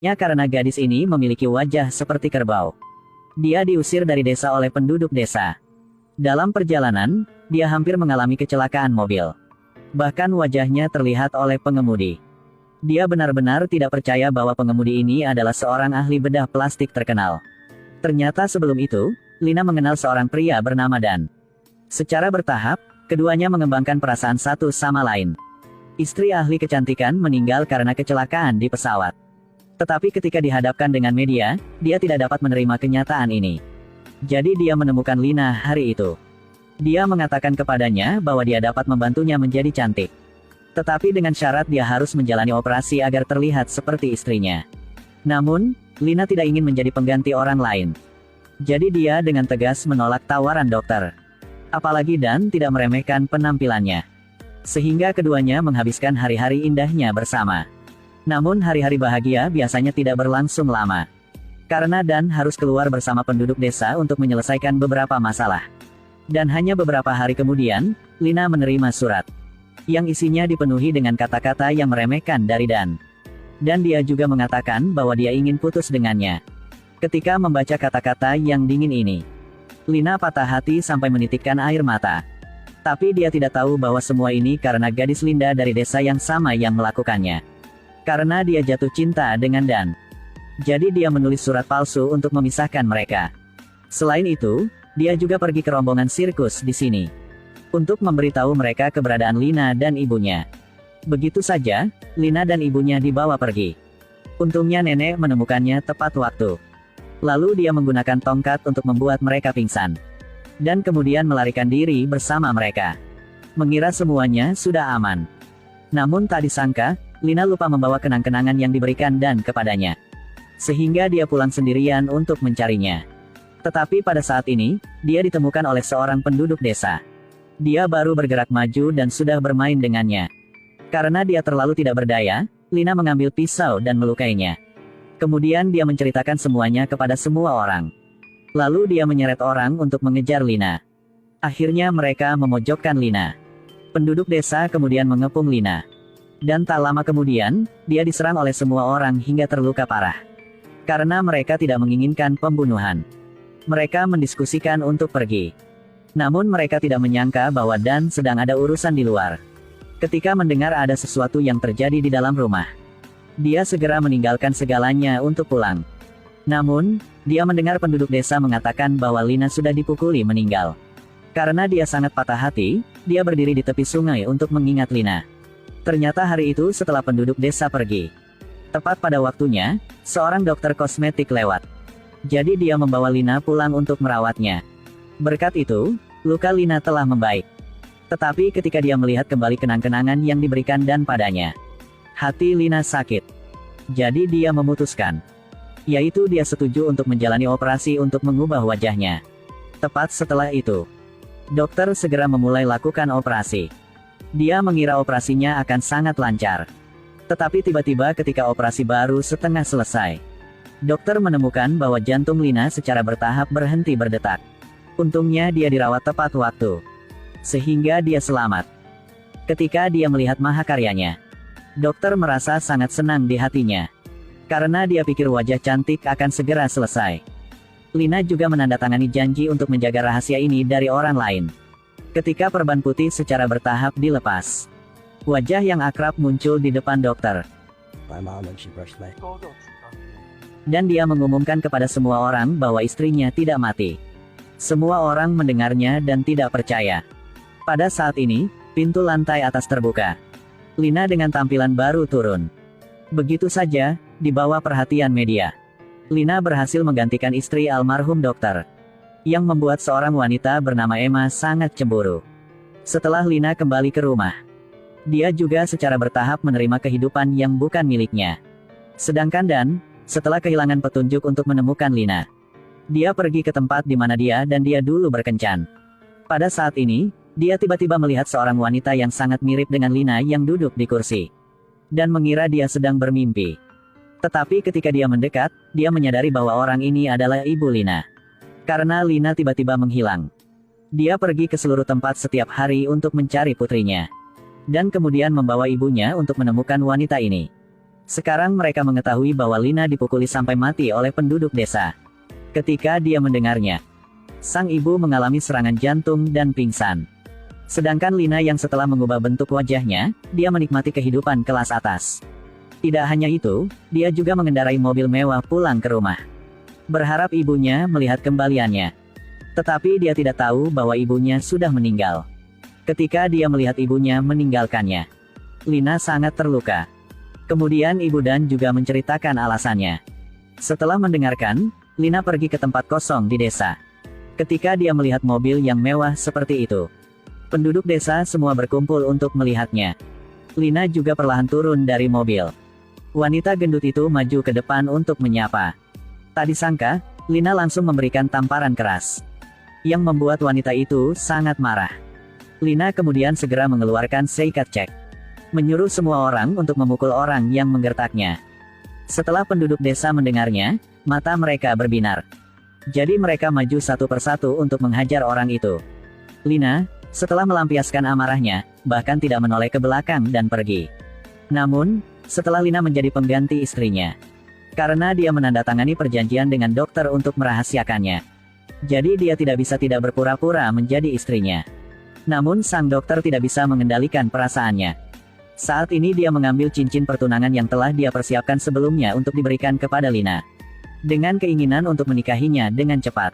Karena gadis ini memiliki wajah seperti kerbau. Dia diusir dari desa oleh penduduk desa. Dalam perjalanan, dia hampir mengalami kecelakaan mobil. Bahkan wajahnya terlihat oleh pengemudi. Dia benar-benar tidak percaya bahwa pengemudi ini adalah seorang ahli bedah plastik terkenal. Ternyata sebelum itu, Lina mengenal seorang pria bernama Dan. Secara bertahap, keduanya mengembangkan perasaan satu sama lain. Istri ahli kecantikan meninggal karena kecelakaan di pesawat. Tetapi ketika dihadapkan dengan media, dia tidak dapat menerima kenyataan ini. Jadi dia menemukan Lina hari itu. Dia mengatakan kepadanya bahwa dia dapat membantunya menjadi cantik. Tetapi dengan syarat dia harus menjalani operasi agar terlihat seperti istrinya. Namun, Lina tidak ingin menjadi pengganti orang lain. Jadi dia dengan tegas menolak tawaran dokter. Apalagi Dan tidak meremehkan penampilannya. Sehingga keduanya menghabiskan hari-hari indahnya bersama. Namun hari-hari bahagia biasanya tidak berlangsung lama. Karena Dan harus keluar bersama penduduk desa untuk menyelesaikan beberapa masalah. Dan hanya beberapa hari kemudian, Lina menerima surat. Yang isinya dipenuhi dengan kata-kata yang meremehkan dari Dan. Dan dia juga mengatakan bahwa dia ingin putus dengannya. Ketika membaca kata-kata yang dingin ini, Lina patah hati sampai menitikkan air mata. Tapi dia tidak tahu bahwa semua ini karena gadis Linda dari desa yang sama yang melakukannya. Karena dia jatuh cinta dengan Dan. Jadi dia menulis surat palsu untuk memisahkan mereka. Selain itu, dia juga pergi ke rombongan sirkus di sini. Untuk memberitahu mereka keberadaan Lina dan ibunya. Begitu saja, Lina dan ibunya dibawa pergi. Untungnya nenek menemukannya tepat waktu. Lalu dia menggunakan tongkat untuk membuat mereka pingsan. Dan kemudian melarikan diri bersama mereka. Mengira semuanya sudah aman. Namun tak disangka, Lina lupa membawa kenang-kenangan yang diberikan Dan kepadanya. Sehingga dia pulang sendirian untuk mencarinya. Tetapi pada saat ini, dia ditemukan oleh seorang penduduk desa. Dia baru bergerak maju dan sudah bermain dengannya. Karena dia terlalu tidak berdaya, Lina mengambil pisau dan melukainya. Kemudian dia menceritakan semuanya kepada semua orang. Lalu dia menyeret orang untuk mengejar Lina. Akhirnya mereka memojokkan Lina. Penduduk desa kemudian mengepung Lina. Dan tak lama kemudian, dia diserang oleh semua orang hingga terluka parah. Karena mereka tidak menginginkan pembunuhan. Mereka mendiskusikan untuk pergi. Namun mereka tidak menyangka bahwa Dan sedang ada urusan di luar. Ketika mendengar ada sesuatu yang terjadi di dalam rumah, dia segera meninggalkan segalanya untuk pulang. Namun, dia mendengar penduduk desa mengatakan bahwa Lina sudah dipukuli meninggal. Karena dia sangat patah hati, dia berdiri di tepi sungai untuk mengingat Lina. Ternyata hari itu setelah penduduk desa pergi. Tepat pada waktunya, seorang dokter kosmetik lewat. Jadi dia membawa Lina pulang untuk merawatnya. Berkat itu, luka Lina telah membaik. Tetapi ketika dia melihat kembali kenang-kenangan yang diberikan Dan padanya, hati Lina sakit. Jadi dia memutuskan. Yaitu dia setuju untuk menjalani operasi untuk mengubah wajahnya. Tepat setelah itu, dokter segera memulai lakukan operasi. Dia mengira operasinya akan sangat lancar. Tetapi tiba-tiba ketika operasi baru setengah selesai, dokter menemukan bahwa jantung Lina secara bertahap berhenti berdetak. Untungnya dia dirawat tepat waktu. Sehingga dia selamat. Ketika dia melihat mahakaryanya, dokter merasa sangat senang di hatinya. Karena dia pikir wajah cantik akan segera selesai. Lina juga menandatangani janji untuk menjaga rahasia ini dari orang lain. Ketika perban putih secara bertahap dilepas, wajah yang akrab muncul di depan dokter. Dan dia mengumumkan kepada semua orang bahwa istrinya tidak mati. Semua orang mendengarnya dan tidak percaya. Pada saat ini, pintu lantai atas terbuka. Lina dengan tampilan baru turun. Begitu saja, di bawah perhatian media, Lina berhasil menggantikan istri almarhum dokter. Yang membuat seorang wanita bernama Emma sangat cemburu. Setelah Lina kembali ke rumah, dia juga secara bertahap menerima kehidupan yang bukan miliknya. Sedangkan Dan, setelah kehilangan petunjuk untuk menemukan Lina, dia pergi ke tempat di mana dia dan dia dulu berkencan. Pada saat ini, dia tiba-tiba melihat seorang wanita yang sangat mirip dengan Lina yang duduk di kursi. Dan mengira dia sedang bermimpi. Tetapi ketika dia mendekat, dia menyadari bahwa orang ini adalah ibu Lina. Karena Lina tiba-tiba menghilang. Dia pergi ke seluruh tempat setiap hari untuk mencari putrinya. Dan kemudian membawa ibunya untuk menemukan wanita ini. Sekarang mereka mengetahui bahwa Lina dipukuli sampai mati oleh penduduk desa. Ketika dia mendengarnya, sang ibu mengalami serangan jantung dan pingsan. Sedangkan Lina yang setelah mengubah bentuk wajahnya, dia menikmati kehidupan kelas atas. Tidak hanya itu, dia juga mengendarai mobil mewah pulang ke rumah. Berharap ibunya melihat kembaliannya. Tetapi dia tidak tahu bahwa ibunya sudah meninggal. Ketika dia melihat ibunya meninggalkannya, Lina sangat terluka. Kemudian ibu Dan juga menceritakan alasannya. Setelah mendengarkan, Lina pergi ke tempat kosong di desa. Ketika dia melihat mobil yang mewah seperti itu, penduduk desa semua berkumpul untuk melihatnya. Lina juga perlahan turun dari mobil. Wanita gendut itu maju ke depan untuk menyapa. Tak disangka, Lina langsung memberikan tamparan keras, yang membuat wanita itu sangat marah. Lina kemudian segera mengeluarkan seikat cek, menyuruh semua orang untuk memukul orang yang menggertaknya. Setelah penduduk desa mendengarnya, mata mereka berbinar. Jadi mereka maju satu persatu untuk menghajar orang itu. Lina, setelah melampiaskan amarahnya, bahkan tidak menoleh ke belakang dan pergi. Namun, setelah Lina menjadi pengganti istrinya, karena dia menandatangani perjanjian dengan dokter untuk merahasiakannya, jadi dia tidak bisa tidak berpura-pura menjadi istrinya. Namun sang dokter tidak bisa mengendalikan perasaannya. Saat ini dia mengambil cincin pertunangan yang telah dia persiapkan sebelumnya untuk diberikan kepada Lina, dengan keinginan untuk menikahinya dengan cepat.